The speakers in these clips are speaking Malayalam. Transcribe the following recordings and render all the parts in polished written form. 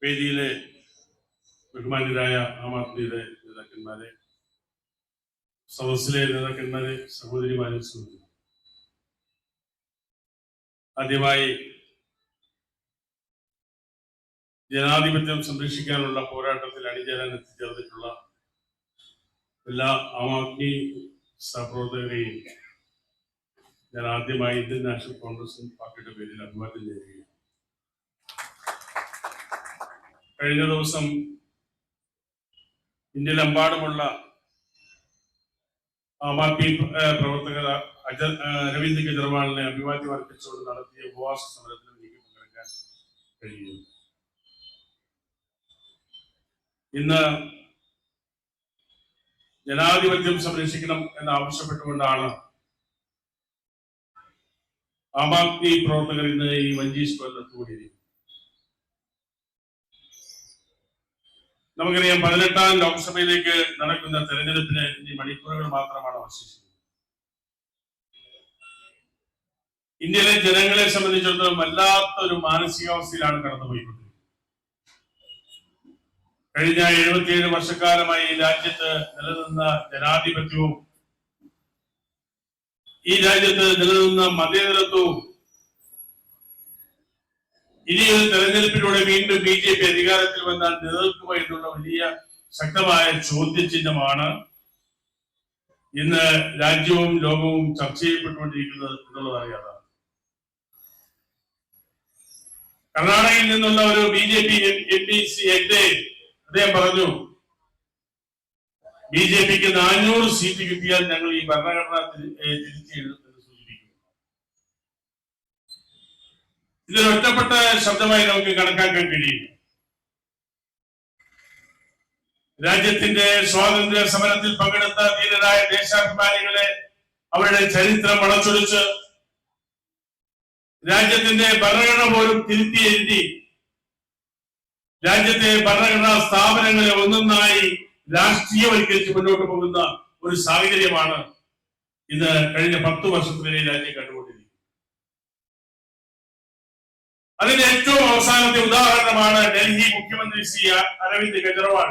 വേദിയിലെ ബഹുമാന്യരായ ആം ആദ്മിയുടെ നേതാക്കന്മാരെ, സദസ്സിലെ നേതാക്കന്മാരെ, സഹോദരിമാരെ, സുഹൃത്തുക്കളെ, ആദ്യമായി ജനാധിപത്യം സംരക്ഷിക്കാനുള്ള പോരാട്ടത്തിൽ അണിചേരാൻ എത്തിച്ചേർന്നിട്ടുള്ള എല്ലാ ആം ആദ്മി സഹപ്രവർത്തകരെയും ഞാൻ ആദ്യമായി ഇന്ത്യൻ നാഷണൽ കോൺഗ്രസ് പാർട്ടിയുടെ പേരിൽ അഭിവാദ്യം ചെയ്യുകയാണ്. കഴിഞ്ഞ ദിവസം ഇന്ത്യയിലെമ്പാടുമുള്ള ആം ആദ്മി പ്രവർത്തകർ അരവിന്ദ് കെജ്രിവാളിനെ അഭിവാദ്യം അർപ്പിച്ചുകൊണ്ട് നടത്തിയ ഉപവാസ സമരത്തിൽ എനിക്ക് പങ്കെടുക്കാൻ കഴിയും. ഇന്ന് ജനാധിപത്യം സംരക്ഷിക്കണം എന്നാവശ്യപ്പെട്ടുകൊണ്ടാണ് ആം ആദ്മി പ്രവർത്തകർ ഇന്ന് ഈ വഞ്ചി സ്ക്വയറിൽ എത്തുകൂടിയിരിക്കുന്നത്. നമുക്കറിയാം, 18ാം ലോക്സഭയിലേക്ക് നടക്കുന്ന തെരഞ്ഞെടുപ്പിന് ഇനി മണിക്കൂറുകൾ മാത്രമാണ് അവശേഷിക്കുന്നത്. ഇന്ത്യയിലെ ജനങ്ങളെ സംബന്ധിച്ചിടത്തോളം വല്ലാത്തൊരു മാനസികാവസ്ഥയിലാണ് കടന്നുപോയിക്കൊണ്ടിരിക്കുന്നത്. കഴിഞ്ഞ 77 വർഷക്കാലമായി ഈ രാജ്യത്ത് നിലനിന്ന ജനാധിപത്യവും ഈ രാജ്യത്ത് നിലനിന്ന മതേതരത്വവും ഇനി ഒരു തെരഞ്ഞെടുപ്പിലൂടെ വീണ്ടും BJP അധികാരത്തിൽ വന്നാൽ നിലനിൽക്കുക എന്നുള്ള വലിയ ശക്തമായ ചോദ്യചിഹ്നമാണ് ഇന്ന് രാജ്യവും ലോകവും ചർച്ച ചെയ്യപ്പെട്ടുകൊണ്ടിരിക്കുന്നത് എന്നുള്ളതാണ് യാഥാർത്ഥ്യം. കർണാടകയിൽ നിന്നുള്ള ഒരു BJP MP അദ്ദേഹം പറഞ്ഞു, BJPക്ക് 400 സീറ്റ് കിട്ടിയാൽ ഞങ്ങൾ ഈ ഭരണഘടന തിരുത്തിയെഴുതുമെന്ന് സൂചിപ്പിക്കുന്നു. ഇതൊരു ഒറ്റപ്പെട്ട ശബ്ദമായി നമുക്ക് കണക്കാക്കാൻ കഴിയില്ല. രാജ്യത്തിന്റെ സ്വാതന്ത്ര്യ സമരത്തിൽ പങ്കെടുത്ത ധീരരായ ദേശാഭിമാനികളെ അവരുടെ ചരിത്രം വളച്ചൊടിച്ച് രാജ്യത്തിന്റെ ഭരണഘടന പോലും തിരുത്തി എഴുതി രാജ്യത്തെ ഭരണഘടനാ സ്ഥാപനങ്ങളെ ഒന്നൊന്നായി രാഷ്ട്രീയവൽക്കരിച്ച് മുന്നോട്ട് പോകുന്ന ഒരു സാഹചര്യമാണ് ഇന്ന് കഴിഞ്ഞ 10 വർഷത്തിനിടെ രാജ്യം കണ്ടുകൊണ്ടിരിക്കുന്നത്. അതിന്റെ ഏറ്റവും അവസാനത്തെ ഉദാഹരണമാണ് ഡൽഹി മുഖ്യമന്ത്രി ശ്രീ അരവിന്ദ് കെജ്രിവാൾ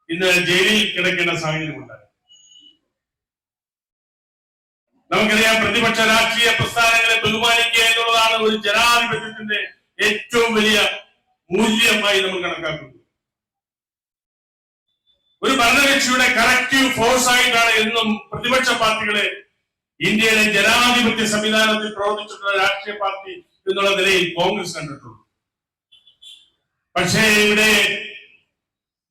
ഇന്ന് ജയിലിൽ കിടക്കേണ്ട സാഹചര്യമുണ്ടായി. നമുക്കറിയാം, പ്രതിപക്ഷ രാഷ്ട്രീയ പ്രസ്ഥാനങ്ങളെ ബഹുമാനിക്കുക എന്നുള്ളതാണ് ഒരു ജനാധിപത്യത്തിന്റെ ഏറ്റവും വലിയ മൂല്യമായി നമ്മൾ കണക്കാക്കുന്നത്. ഒരു ഭരണകക്ഷിയുടെ കറക്റ്റീവ് ഫോഴ്സ് ആയിട്ടാണ് എന്നും പ്രതിപക്ഷ പാർട്ടികളെ ഇന്ത്യയിലെ ജനാധിപത്യ സംവിധാനത്തിൽ പ്രവർത്തിച്ചിട്ടുള്ള രാഷ്ട്രീയ പാർട്ടി എന്നുള്ള നിലയിൽ കോൺഗ്രസ് കണ്ടിട്ടുള്ളൂ. പക്ഷേ ഇവിടെ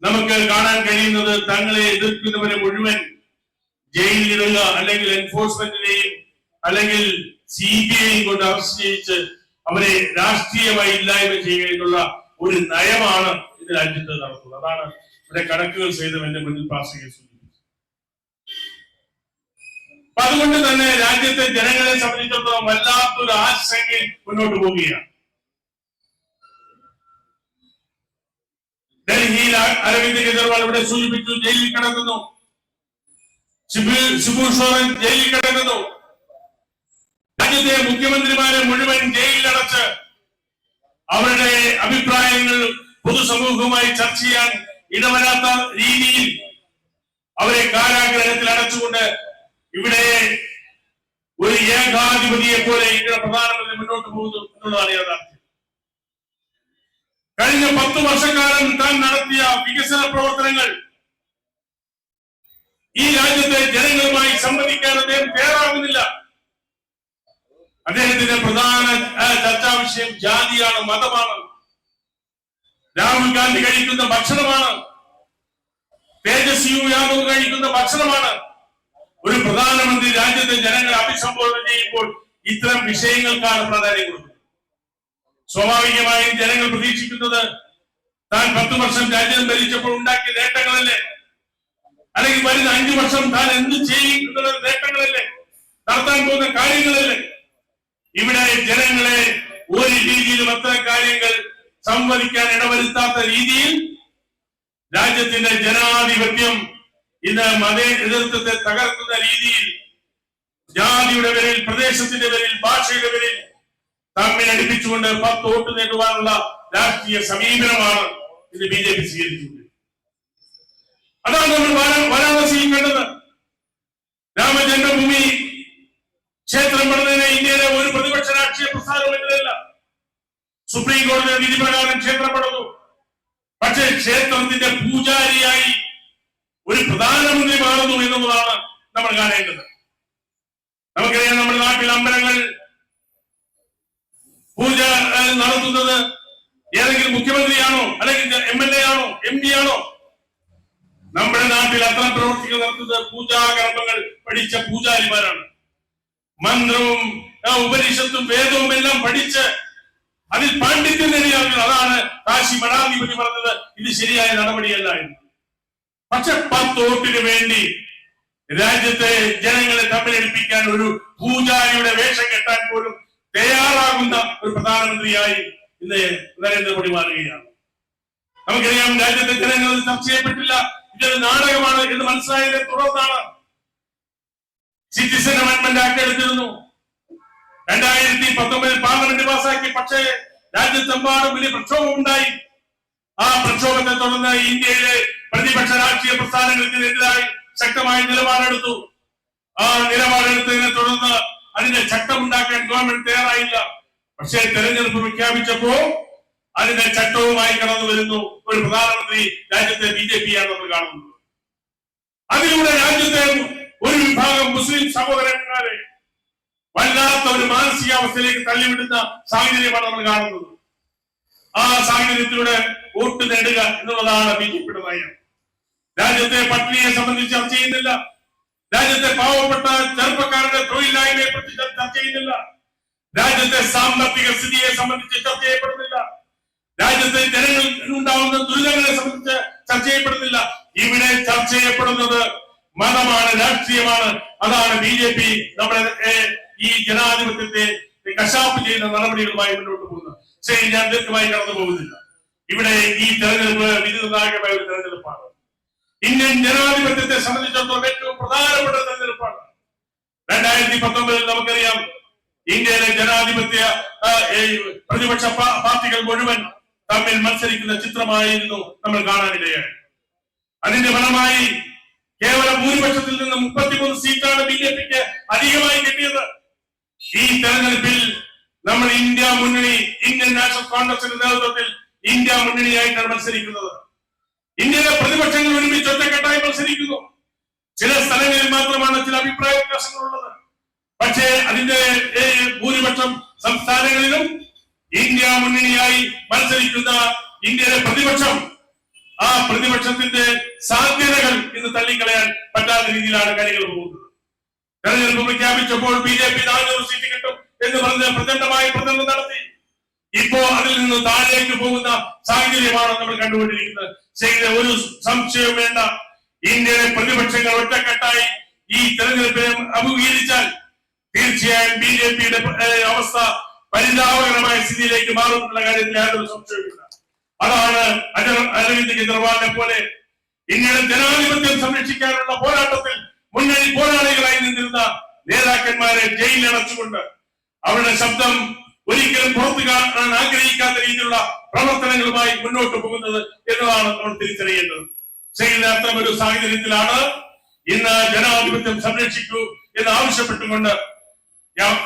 നമുക്ക് കാണാൻ കഴിയുന്നത് തങ്ങളെ എതിർക്കുന്നവരെ മുഴുവൻ ജയിലിലിടുക, അല്ലെങ്കിൽ എൻഫോഴ്സ്മെന്റിനെയും അല്ലെങ്കിൽ CBI കൊണ്ട് അറസ്റ്റ് ചെയ്യിച്ച് അവരെ രാഷ്ട്രീയമായി ഇല്ലായ്മ ചെയ്യുക എന്നുള്ള ഒരു നയമാണ് ഇത് രാജ്യത്ത് നടത്തുന്നത്. അതാണ് ഇവിടെ കണക്കുകൾ സഹിതം എന്റെ മുന്നിൽ പാസിംഗ് സൂചിപ്പിച്ചത്. അപ്പൊ അതുകൊണ്ട് തന്നെ രാജ്യത്തെ ജനങ്ങളെ സംബന്ധിച്ചിടത്തോളം വല്ലാത്തൊരു ആശങ്കയിൽ മുന്നോട്ട് പോവുകയാണ്. ഡൽഹിയിൽ അരവിന്ദ് കെജ്രിവാൾ ഇവിടെ സൂചിപ്പിച്ചു, ജയിലിൽ കിടക്കുന്നു. ശിബു സോറൻ ജയിലിൽ കിടക്കുന്നു. രാജ്യത്തെ മുഖ്യമന്ത്രിമാരെ മുഴുവൻ ജയിലിലടച്ച് അവരുടെ അഭിപ്രായങ്ങൾ പൊതുസമൂഹവുമായി ചർച്ച ചെയ്യാൻ ഇടവരാത്ത രീതിയിൽ അവരെ കാരാഗ്രഹത്തിൽ അടച്ചുകൊണ്ട് ഇവിടെ ഒരു ഏകാധിപതിയെ പോലെ ഇന്ത്യയുടെ പ്രധാനമന്ത്രി മുന്നോട്ട് പോകുന്നു എന്നുള്ളതാണ് യാഥാർത്ഥ്യം. കഴിഞ്ഞ 10 വർഷക്കാലം താൻ നടത്തിയ വികസന പ്രവർത്തനങ്ങൾ ഈ രാജ്യത്തെ ജനങ്ങളുമായി സംവദിക്കാൻ അദ്ദേഹം തയ്യാറാകുന്നില്ല. അദ്ദേഹത്തിന്റെ പ്രധാന ചർച്ചാ വിഷയം ജാതിയാണ്, മതമാണ്, രാഹുൽ ഗാന്ധി കഴിക്കുന്ന ഭക്ഷണമാണ്, തേജസ്വി യാദവ് കഴിക്കുന്ന ഭക്ഷണമാണ്. ഒരു പ്രധാനമന്ത്രി രാജ്യത്തെ ജനങ്ങളെ അഭിസംബോധന ചെയ്യുമ്പോൾ ഇത്തരം വിഷയങ്ങൾക്കാണ് പ്രാധാന്യം കൊടുക്കുന്നത്. സ്വാഭാവികമായും ജനങ്ങൾ പ്രതീക്ഷിക്കുന്നത് താൻ 10 വർഷം രാജ്യം ഭരിച്ചപ്പോൾ ഉണ്ടാക്കിയ നേട്ടങ്ങളല്ലേ, അല്ലെങ്കിൽ വരുന്ന 5 വർഷം താൻ എന്ത് ചെയ്യും എന്നുള്ള നേട്ടങ്ങളല്ലേ, നടത്താൻ പോകുന്ന കാര്യങ്ങളല്ലേ. ഇവിടെ ജനങ്ങളെ ഒരു രീതിയിലും അത്തരം കാര്യങ്ങൾ സംവദിക്കാൻ ഇടവരുത്താത്ത രീതിയിൽ രാജ്യത്തിന്റെ ജനാധിപത്യം ഇന്ന് മതേതരത്വത്തെ തകർക്കുന്ന രീതിയിൽ ജാതിയുടെ പേരിൽ, പ്രദേശത്തിന്റെ പേരിൽ, ഭാഷയുടെ പേരിൽ തമ്മിൽ അടുപ്പിച്ചുകൊണ്ട് 10 വോട്ട് നേടുവാനുള്ള രാഷ്ട്രീയ സമീപനമാണ് ഇന്ന് BJP സ്വീകരിച്ചുകൊണ്ടിരിക്കുന്നത്. അതാണ് നമ്മൾ വാരാണസിയിൽ കണ്ടത്. രാമജന്മഭൂമി ക്ഷേത്രം പണിതതിന് ഇന്ത്യയിലെ ഒരു പ്രതിപക്ഷ രാഷ്ട്രീയ പ്രസ്ഥാനവും എതിരല്ല. സുപ്രീം കോടതിയുടെ വിധി പ്രകാരം ക്ഷേത്രം പണിതു. പക്ഷേ ക്ഷേത്രത്തിന്റെ പൂജാരിയായി ഒരു പ്രധാനമന്ത്രി മാറുന്നു എന്നുള്ളതാണ് നമ്മൾ കാണേണ്ടത്. നമുക്കറിയാം, നമ്മുടെ നാട്ടിൽ അമ്പലങ്ങൾ പൂജ നടത്തുന്നത് ഏതെങ്കിലും മുഖ്യമന്ത്രിയാണോ, അല്ലെങ്കിൽ MLA ആണോ, MP ആണോ? നമ്മുടെ നാട്ടിൽ അത്തരം പ്രവർത്തികൾ നടത്തുന്നത് പൂജാകർമ്മങ്ങൾ പഠിച്ച പൂജാരിമാരാണ്. മന്ത്രവും ഉപനിഷത്തും വേദവും എല്ലാം പഠിച്ച് അതിൽ പാണ്ഡിത്യം നേടിയ ആളുകൾ. അതാണ് കാശി മഠാധിപതി പറഞ്ഞത് ഇത് ശരിയായ നടപടിയല്ല എന്ന്. പക്ഷെ 10 വോട്ടിന് വേണ്ടി രാജ്യത്തെ ജനങ്ങളെ തമ്മിലടിപ്പിക്കാൻ ഒരു പൂജാരിയുടെ വേഷം കെട്ടാൻ പോലും തയ്യാറാകുന്ന ഒരു പ്രധാനമന്ത്രിയായി ഇന്ന് നരേന്ദ്രമോദി മാറുകയാണ്. നമുക്കറിയാം, രാജ്യത്തെ ജനങ്ങൾ ചർച്ച ചെയ്യപ്പെട്ടില്ല, ഇതൊരു നാടകമാണ് എന്ന് മനസ്സിലായതിനെ തുടർന്നാണ് സിറ്റിസൺ അമെന്റ്മെന്റ് ആക്ട് എടുത്തിരുന്നു. 2019 പാർലമെന്റ് പാസാക്കി. പക്ഷേ രാജ്യത്തെമ്പാടും വലിയ പ്രക്ഷോഭം ഉണ്ടായി. ആ പ്രക്ഷോഭത്തെ തുടർന്ന് ഇന്ത്യയിലെ പ്രതിപക്ഷ രാഷ്ട്രീയ പ്രസ്ഥാനങ്ങൾക്കെതിരായി ശക്തമായ നിലപാടെടുത്തു. ആ നിലപാടെടുത്തതിനെ തുടർന്ന് അതിന്റെ ചട്ടമുണ്ടാക്കാൻ ഗവൺമെന്റ് തയ്യാറായില്ല. പക്ഷേ തെരഞ്ഞെടുപ്പ് പ്രഖ്യാപിച്ചപ്പോ അതിന്റെ ചട്ടവുമായി കടന്നു വരുന്നു ഒരു പ്രധാനമന്ത്രി. രാജ്യത്തെ BJP ആണ് നമ്മൾ കാണുന്നത്. അതിലൂടെ രാജ്യത്തെ ഒരു വിഭാഗം മുസ്ലിം സഹോദരന്മാരെ വല്ലാത്ത ഒരു മാനസികാവസ്ഥയിലേക്ക് തള്ളിവിടുന്ന സാഹചര്യമാണ് നമ്മൾ കാണുന്നത്. ആ സാഹചര്യത്തിലൂടെ വോട്ട് നേടുക എന്നുള്ളതാണ് BJPയുടെ നയം. രാജ്യത്തെ പട്ടിണിയെ സംബന്ധിച്ച് ചർച്ച ചെയ്യുന്നില്ല. രാജ്യത്തെ പാവപ്പെട്ട ചെറുപ്പക്കാരുടെ തൊഴിലില്ലായ്മയെ പറ്റി ചർച്ച ചെയ്യുന്നില്ല. രാജ്യത്തെ സാമ്പത്തിക സ്ഥിതിയെ സംബന്ധിച്ച് ചർച്ച ചെയ്യപ്പെടുന്നില്ല. രാജ്യത്തെ ജനങ്ങൾക്ക് ഉണ്ടാവുന്ന ദുരിതങ്ങളെ സംബന്ധിച്ച് ചർച്ച ചെയ്യപ്പെടുന്നില്ല. ഇവിടെ ചർച്ച ചെയ്യപ്പെടുന്നത് മതമാണ്, രാഷ്ട്രീയമാണ്. അതാണ് BJP നമ്മുടെ ഈ ജനാധിപത്യത്തെ കശാപ്പ് ചെയ്യുന്ന നടപടികളുമായി മുന്നോട്ട് പോകുന്നത്. ശരി, ഞാൻ ദീർഘമായി കടന്നു പോകുന്നില്ല. ഇവിടെ ഈ തെരഞ്ഞെടുപ്പ് വിധി നിർണായകമായ ഒരു തെരഞ്ഞെടുപ്പാണ്. ഇന്ത്യൻ ജനാധിപത്യത്തെ സംബന്ധിച്ചിടത്തോളം ഏറ്റവും പ്രധാനപ്പെട്ട തെരഞ്ഞെടുപ്പാണ്. 2019 നമുക്കറിയാം, ഇന്ത്യയിലെ ജനാധിപത്യ പ്രതിപക്ഷ പാർട്ടികൾ മുഴുവൻ തമ്മിൽ മത്സരിക്കുന്ന ചിത്രമായിരുന്നു നമ്മൾ കാണാനിടയായി. അതിന്റെ ഫലമായി കേവലം ഭൂരിപക്ഷത്തിൽ നിന്ന് 33 സീറ്റാണ് BJPക്ക് അധികമായി കിട്ടിയത്. ഈ തെരഞ്ഞെടുപ്പിൽ നമ്മൾ ഇന്ത്യൻ നാഷണൽ കോൺഗ്രസിന്റെ നേതൃത്വത്തിൽ ഇന്ത്യ മുന്നണിയായിട്ടാണ് മത്സരിക്കുന്നത്. ഇന്ത്യയിലെ പ്രതിപക്ഷങ്ങൾ ഒരുമിച്ച് ഒറ്റക്കെട്ടായി മത്സരിക്കുന്നു. ചില സ്ഥലങ്ങളിൽ മാത്രമാണ് ചില അഭിപ്രായ വ്യത്യാസങ്ങളുള്ളത്. പക്ഷേ അതിന്റെ ഭൂരിപക്ഷം സംസ്ഥാനങ്ങളിലും ഇന്ത്യ മുന്നണിയായി മത്സരിക്കുന്ന ഇന്ത്യയിലെ പ്രതിപക്ഷം, ആ പ്രതിപക്ഷത്തിന്റെ സാധ്യതകൾ ഇന്ന് തള്ളിക്കളയാൻ പറ്റാത്ത രീതിയിലാണ് കാര്യങ്ങൾ പോകുന്നത്. തെരഞ്ഞെടുപ്പ് പ്രഖ്യാപിച്ചപ്പോൾ BJP 400 സീറ്റ് കിട്ടും എന്ന് പറഞ്ഞ് പ്രചണ്ഡമായ പ്രചരണം നടത്തി. ഇപ്പോ അതിൽ നിന്ന് താഴേക്ക് പോകുന്ന സാഹചര്യമാണ് നമ്മൾ കണ്ടുകൊണ്ടിരിക്കുന്നത്. ശരിക്കും ഒരു സംശയവും വേണ്ട, ഇന്ത്യയിലെ പ്രതിപക്ഷങ്ങൾ ഒറ്റക്കെട്ടായി ഈ തെരഞ്ഞെടുപ്പിനെ അഭിമുഖീകരിച്ചാൽ തീർച്ചയായും BJPയുടെ അവസ്ഥ പരിതാപകരമായ സ്ഥിതിയിലേക്ക് മാറുമെന്നുള്ള കാര്യത്തിൽ യാതൊരു സംശയവുമില്ല. അതാണ് അരവിന്ദ് കെജ്രിവാളിനെ പോലെ ഇന്ത്യയുടെ ജനാധിപത്യം സംരക്ഷിക്കാനുള്ള പോരാട്ടത്തിൽ മുന്നണി പോരാളികളായി നിന്നിരുന്ന നേതാക്കന്മാരെ ജയിലിലടച്ചുകൊണ്ട് അവരുടെ ശബ്ദം ഒരിക്കലും പുറത്തു കാണാൻ ആഗ്രഹിക്കാത്ത രീതിയിലുള്ള പ്രവർത്തനങ്ങളുമായി മുന്നോട്ട് പോകുന്നത് എന്നതാണ് നമ്മൾ തിരിച്ചറിയേണ്ടത്. ശരിക്കും അത്തരം ഒരു സാഹചര്യത്തിലാണ് ഇന്ന് ജനാധിപത്യം സംരക്ഷിക്കൂ എന്ന് ആവശ്യപ്പെട്ടുകൊണ്ട്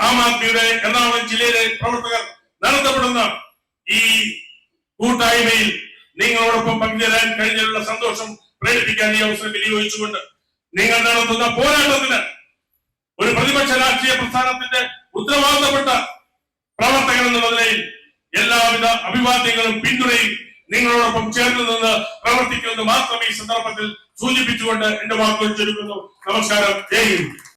ആം ആദ്മിയുടെ എറണാകുളം ജില്ലയിലെ പ്രവർത്തകർ നടത്തപ്പെടുന്ന ഈ കൂട്ടായ്മയിൽ നിങ്ങളോടൊപ്പം പങ്കുചേരാൻ കഴിഞ്ഞതിലുള്ള സന്തോഷം പ്രകടിപ്പിക്കാൻ ഈ അവസരം വിനിയോഗിച്ചുകൊണ്ട് നിങ്ങൾ നടത്തുന്ന പോരാട്ടത്തിന് ഒരു പ്രതിപക്ഷ രാഷ്ട്രീയ പ്രസ്ഥാനത്തിന്റെ ഉത്തരവാദിത്തപ്പെട്ട പ്രവർത്തകൻ എന്നുള്ള നിലയിൽ എല്ലാവിധ അഭിവാദ്യങ്ങളും പിന്തുണയും നിങ്ങളോടൊപ്പം ചേർന്ന് നിന്ന് പ്രവർത്തിക്കുന്നത് മാത്രം ഈ സന്ദർഭത്തിൽ സൂചിപ്പിച്ചുകൊണ്ട് എന്റെ വാക്കുകൾ ചുരുക്കുന്നു. നമസ്കാരം. ജയ് ഹിന്ദ്.